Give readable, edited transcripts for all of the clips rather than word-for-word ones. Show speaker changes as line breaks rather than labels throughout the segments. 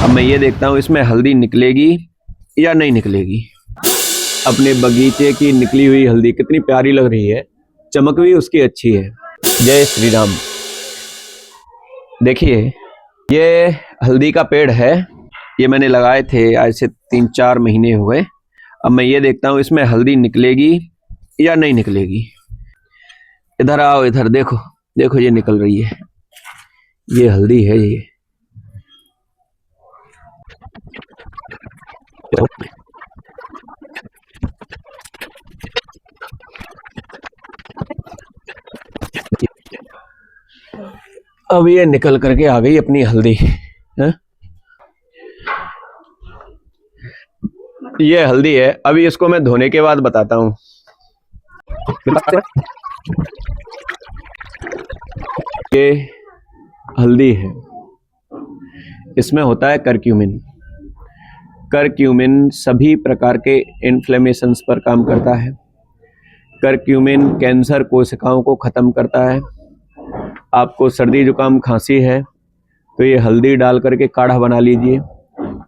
अब मैं ये देखता हूँ इसमें हल्दी निकलेगी या नहीं निकलेगी। अपने बगीचे की निकली हुई हल्दी कितनी प्यारी लग रही है, चमक भी उसकी अच्छी है। जय श्री राम। देखिए ये हल्दी का पेड़ है, ये मैंने लगाए थे आज से 3-4 महीने हुए। अब मैं ये देखता हूँ इसमें हल्दी निकलेगी या नहीं निकलेगी। इधर आओ, इधर देखो, देखो ये निकल रही है, ये हल्दी है ये। अब ये निकल करके आ गई अपनी हल्दी है? ये हल्दी है। अभी इसको मैं धोने के बाद बताता हूँ। ये हल्दी है, इसमें होता है करक्यूमिन। करक्यूमिन सभी प्रकार के इन्फ्लेमेशंस पर काम करता है। करक्यूमिन कैंसर कोशिकाओं को ख़त्म करता है। आपको सर्दी जुकाम खांसी है तो ये हल्दी डाल करके काढ़ा बना लीजिए,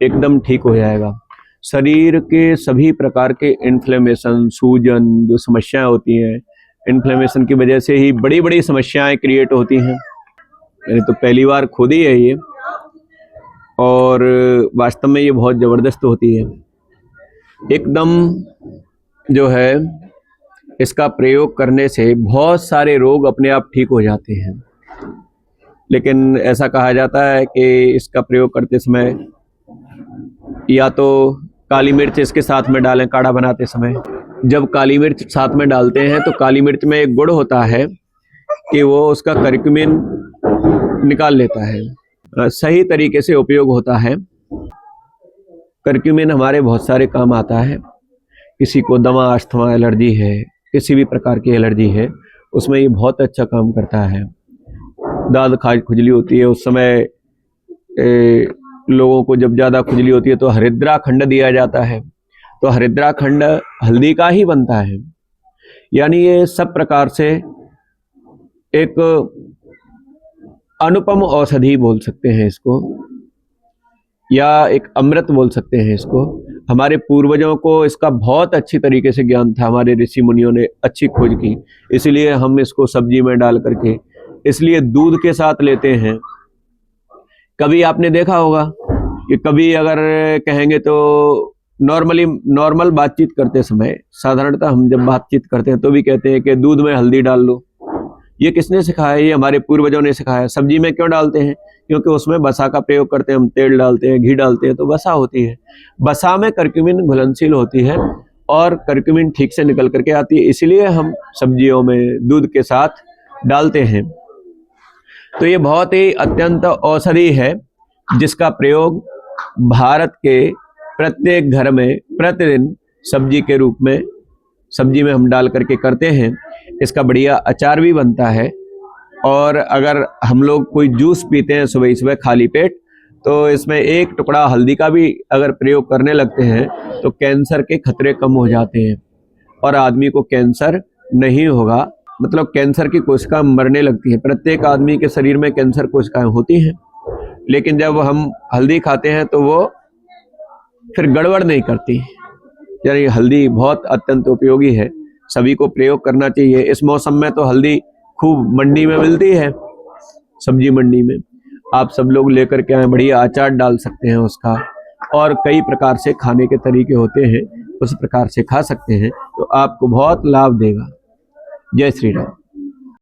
एकदम ठीक हो जाएगा। शरीर के सभी प्रकार के इन्फ्लेमेशन, सूजन, जो समस्याएं होती हैं, इन्फ्लेमेशन की वजह से ही बड़ी बड़ी समस्याएं क्रिएट होती हैं। मैंने तो पहली बार खोदी है ये, और वास्तव में ये बहुत ज़बरदस्त होती है एकदम। जो है इसका प्रयोग करने से बहुत सारे रोग अपने आप ठीक हो जाते हैं। लेकिन ऐसा कहा जाता है कि इसका प्रयोग करते समय या तो काली मिर्च इसके साथ में डालें काढ़ा बनाते समय। जब काली मिर्च साथ में डालते हैं तो काली मिर्च में एक गुण होता है कि वो उसका करक्यूमिन निकाल लेता है। सही तरीके से उपयोग होता है। करक्यूमिन हमारे बहुत सारे काम आता है। किसी को दमा, अस्थमा, एलर्जी है, किसी भी प्रकार की एलर्जी है, उसमें ये बहुत अच्छा काम करता है। दाद खाज खुजली होती है उस समय लोगों को जब ज़्यादा खुजली होती है तो हरिद्रा खंड दिया जाता है। तो हरिद्रा खंड हल्दी का ही बनता है। यानी ये सब प्रकार से एक अनुपम औषधि बोल सकते हैं इसको, या एक अमृत बोल सकते हैं इसको। हमारे पूर्वजों को इसका बहुत अच्छी तरीके से ज्ञान था, हमारे ऋषि मुनियों ने अच्छी खोज की, इसलिए हम इसको सब्जी में डाल करके, इसलिए दूध के साथ लेते हैं। कभी आपने देखा होगा कि कभी अगर कहेंगे तो नॉर्मल बातचीत करते समय, साधारणतः हम जब बातचीत करते हैं तो भी कहते हैं कि दूध में हल्दी डाल लो। ये किसने सिखाया? ये हमारे पूर्वजों ने सिखाया। सब्जी में क्यों डालते हैं? क्योंकि उसमें वसा का प्रयोग करते हैं, हम तेल डालते हैं, घी डालते हैं, तो वसा होती है। वसा में करक्यूमिन घुलनशील होती है और करक्यूमिन ठीक से निकल करके आती है, इसलिए हम सब्जियों में दूध के साथ डालते हैं। तो ये बहुत ही अत्यंत औषधि है, जिसका प्रयोग भारत के प्रत्येक घर में प्रतिदिन सब्जी के रूप में, सब्जी में हम डाल करके करते हैं। इसका बढ़िया अचार भी बनता है। और अगर हम लोग कोई जूस पीते हैं सुबह सुबह खाली पेट, तो इसमें एक टुकड़ा हल्दी का भी अगर प्रयोग करने लगते हैं तो कैंसर के खतरे कम हो जाते हैं और आदमी को कैंसर नहीं होगा। मतलब कैंसर की कोशिका मरने लगती है। प्रत्येक आदमी के शरीर में कैंसर कोशिकाएं होती हैं, लेकिन जब हम हल्दी खाते हैं तो वो फिर गड़बड़ नहीं करती। यानी हल्दी बहुत अत्यंत उपयोगी है, सभी को प्रयोग करना चाहिए। इस मौसम में तो हल्दी खूब मंडी में मिलती है, सब्जी मंडी में। आप सब लोग लेकर के आए, बढ़िया अचार डाल सकते हैं उसका, और कई प्रकार से खाने के तरीके होते हैं, उस प्रकार से खा सकते हैं, तो आपको बहुत लाभ देगा। जय श्री राम।